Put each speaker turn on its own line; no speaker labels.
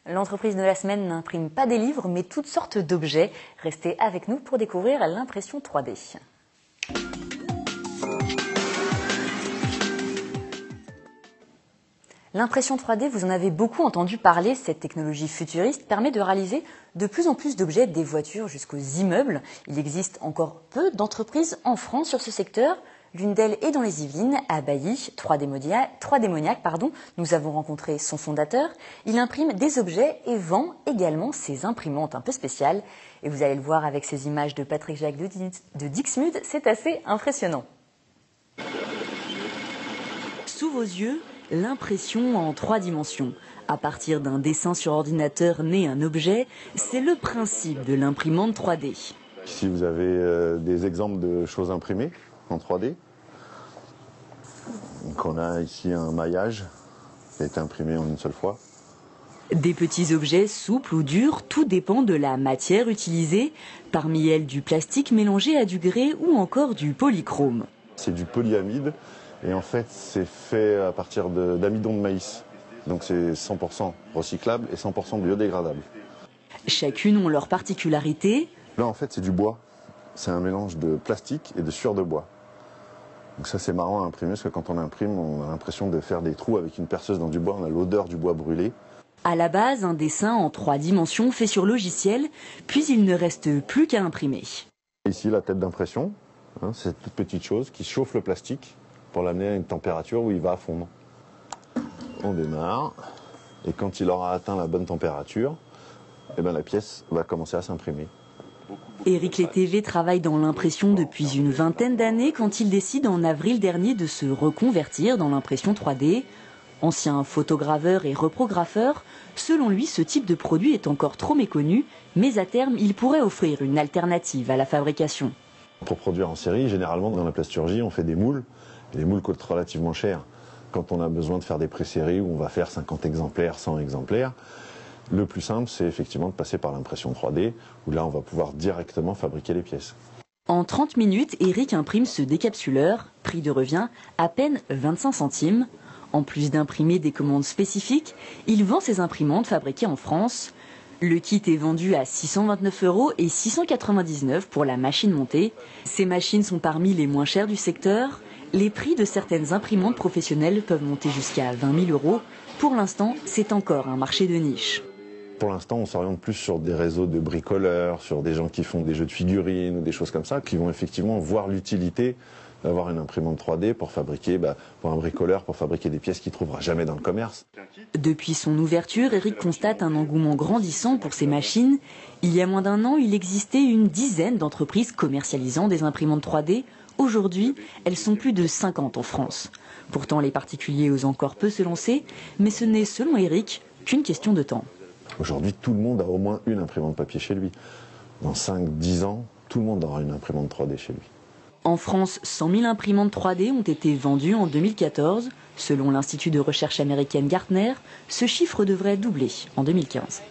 L'entreprise de la semaine n'imprime pas des livres, mais toutes sortes d'objets. Restez avec nous pour découvrir l'impression 3D. L'impression 3D, vous en avez beaucoup entendu parler. Cette technologie futuriste permet de réaliser de plus en plus d'objets, des voitures jusqu'aux immeubles. Il existe encore peu d'entreprises en France sur ce secteur. L'une d'elles est dans les Yvelines, à Bailly, 3D Moniac. Nous avons rencontré son fondateur. Il imprime des objets et vend également ses imprimantes un peu spéciales. Et vous allez le voir avec ces images de Patrick Jacques de Dixmude, c'est assez impressionnant. Sous vos yeux, l'impression en 3 dimensions. À partir d'un dessin sur ordinateur naît un objet, c'est le principe de l'imprimante 3D.
Ici, vous avez des exemples de choses imprimées en 3D. Donc on a ici un maillage qui a été imprimé en une seule fois.
Des petits objets souples ou durs, tout dépend de la matière utilisée. Parmi elles, du plastique mélangé à du grès ou encore du polychrome.
C'est du polyamide et en fait c'est fait à partir d'amidon de maïs. Donc c'est 100% recyclable et 100% biodégradable.
Chacune ont leur particularité.
Là en fait c'est du bois. C'est un mélange de plastique et de sueur de bois. Donc ça c'est marrant à imprimer parce que quand on imprime, on a l'impression de faire des trous avec une perceuse dans du bois, on a l'odeur du bois brûlé.
À la base, un dessin en 3 dimensions fait sur logiciel, puis il ne reste plus qu'à imprimer.
Ici la tête d'impression, c'est cette toute petite chose qui chauffe le plastique pour l'amener à une température où il va fondre. On démarre et quand il aura atteint la bonne température, la pièce va commencer à s'imprimer.
Éric Létévé travaille dans l'impression depuis une vingtaine d'années quand il décide en avril dernier de se reconvertir dans l'impression 3D. Ancien photograveur et reprographeur, selon lui, ce type de produit est encore trop méconnu, mais à terme, il pourrait offrir une alternative à la fabrication.
Pour produire en série, généralement dans la plasturgie, on fait des moules, et les moules coûtent relativement cher. Quand on a besoin de faire des pré-séries où on va faire 50 exemplaires, 100 exemplaires, le plus simple, c'est effectivement de passer par l'impression 3D, où là, on va pouvoir directement fabriquer les pièces.
En 30 minutes, Éric imprime ce décapsuleur, prix de revient à peine 25 centimes. En plus d'imprimer des commandes spécifiques, il vend ses imprimantes fabriquées en France. Le kit est vendu à 629 € et 699 pour la machine montée. Ces machines sont parmi les moins chères du secteur. Les prix de certaines imprimantes professionnelles peuvent monter jusqu'à 20 000 €. Pour l'instant, c'est encore un marché de niche.
Pour l'instant, on s'oriente plus sur des réseaux de bricoleurs, sur des gens qui font des jeux de figurines ou des choses comme ça, qui vont effectivement voir l'utilité d'avoir une imprimante 3D pour fabriquer, pour un bricoleur, pour fabriquer des pièces qu'il ne trouvera jamais dans le commerce.
Depuis son ouverture, Éric constate un engouement grandissant pour ces machines. Il y a moins d'1 an, il existait une dizaine d'entreprises commercialisant des imprimantes 3D. Aujourd'hui, elles sont plus de 50 en France. Pourtant, les particuliers osent encore peu se lancer, mais ce n'est, selon Éric, qu'une question de temps.
Aujourd'hui, tout le monde a au moins une imprimante papier chez lui. Dans 5-10 ans, tout le monde aura une imprimante 3D chez lui.
En France, 100 000 imprimantes 3D ont été vendues en 2014. Selon l'Institut de recherche américaine Gartner, ce chiffre devrait doubler en 2015.